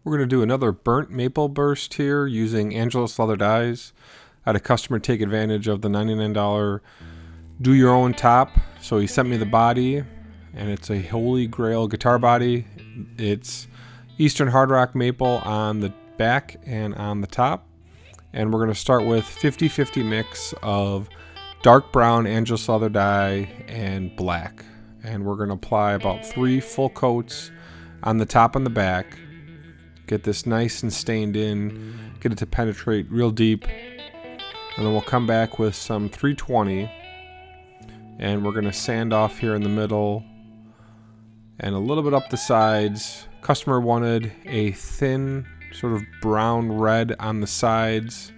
We're going to do another burnt maple burst here using Angelus leather dies. I had a customer take advantage of the $99 do your own top, so he sent me the body, and it's a Holy Grail guitar body. It's Eastern Hard Rock maple on the back and on the top, and we're going to start with 50-50 mix of dark brown Angelus leather dye and black, and we're going to apply about 3 full coats on the top and the back. Get this nice and stained in, get it to penetrate real deep, and then we'll come back with some 320, and we're going to sand off here in the middle and a little bit up the sides. Customer wanted a thin sort of brown red on the sides,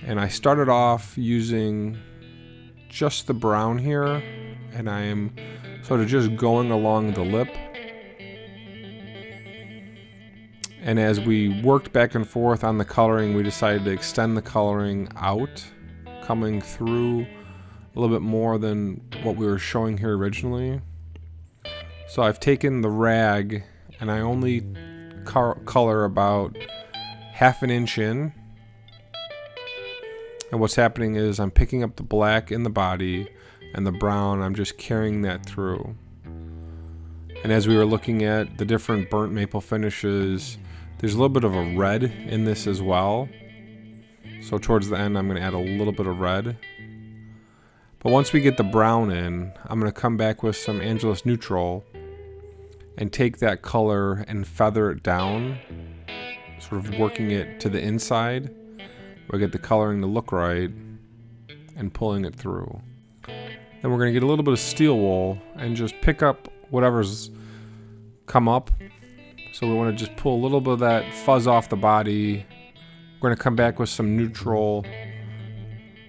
and I started off using just the brown here, and I am sort of just going along the lip. And as we worked back and forth on the coloring, we decided to extend the coloring out, coming through a little bit more than what we were showing here originally. So I've taken the rag and I only color about half an inch in. And what's happening is I'm picking up the black in the body and the brown, I'm just carrying that through. And as we were looking at the different burnt maple finishes, there's a little bit of a red in this as well. So towards the end, I'm going to add a little bit of red. But once we get the brown in, I'm going to come back with some Angelus neutral and take that color and feather it down, sort of working it to the inside. We'll get the coloring to look right and pulling it through. Then we're going to get a little bit of steel wool and just pick up whatever's come up. So we want to just pull a little bit of that fuzz off the body. We're going to come back with some neutral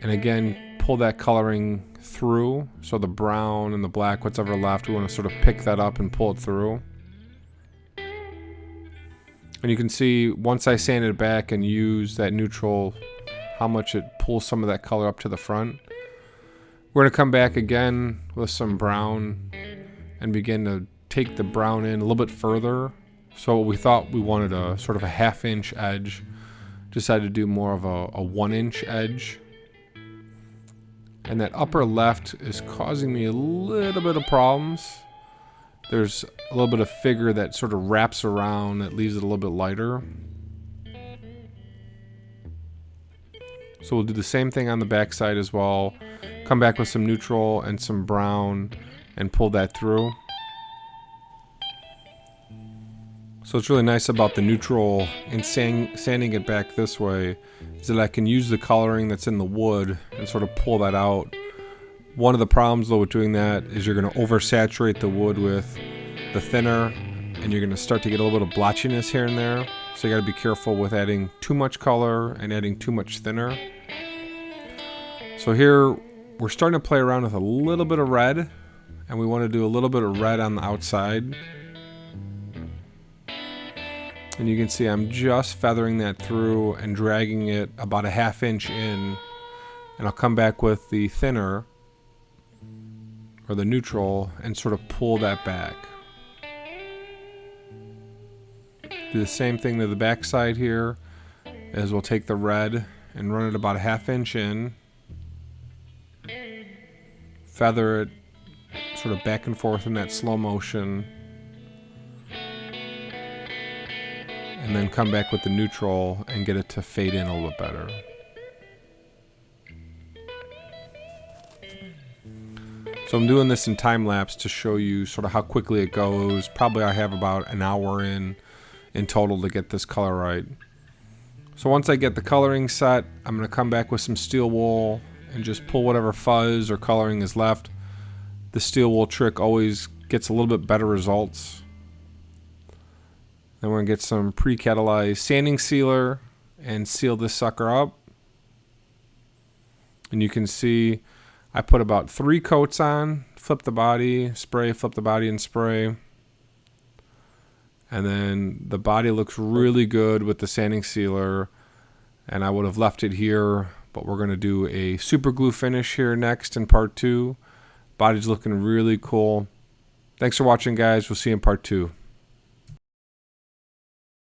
and again pull that coloring through. So the brown and the black, what's ever left, we want to sort of pick that up and pull it through. And you can see once I sand it back and use that neutral, how much it pulls some of that color up to the front. We're going to come back again with some brown and begin to take the brown in a little bit further. So we thought we wanted a sort of a half-inch edge. Decided to do more of a 1-inch edge. And that upper left is causing me a little bit of problems. There's a little bit of figure that sort of wraps around that leaves it a little bit lighter. So we'll do the same thing on the back side as well. Come back with some neutral and some brown and pull that through. So what's really nice about the neutral and sanding it back this way is that I can use the coloring that's in the wood and sort of pull that out. One of the problems though with doing that is you're going to oversaturate the wood with the thinner and you're going to start to get a little bit of blotchiness here and there. So you got to be careful with adding too much color and adding too much thinner. So here we're starting to play around with a little bit of red, and we want to do a little bit of red on the outside. And you can see I'm just feathering that through and dragging it about a half-inch in. And I'll come back with the thinner, or the neutral, and sort of pull that back. Do the same thing to the back side here, as we'll take the red and run it about a half-inch in. Feather it sort of back and forth in that slow motion. And then come back with the neutral and get it to fade in a little bit better. So I'm doing this in time lapse to show you sort of how quickly it goes. Probably I have about an hour in total to get this color right. So once I get the coloring set, I'm going to come back with some steel wool and just pull whatever fuzz or coloring is left. The steel wool trick always gets a little bit better results. Then we're going to get some pre-catalyzed sanding sealer and seal this sucker up. And you can see I put about 3 coats on, flip the body, spray, flip the body and spray. And then the body looks really good with the sanding sealer. And I would have left it here, but we're going to do a super glue finish here next in part 2. Body's looking really cool. Thanks for watching, guys. We'll see you in part 2.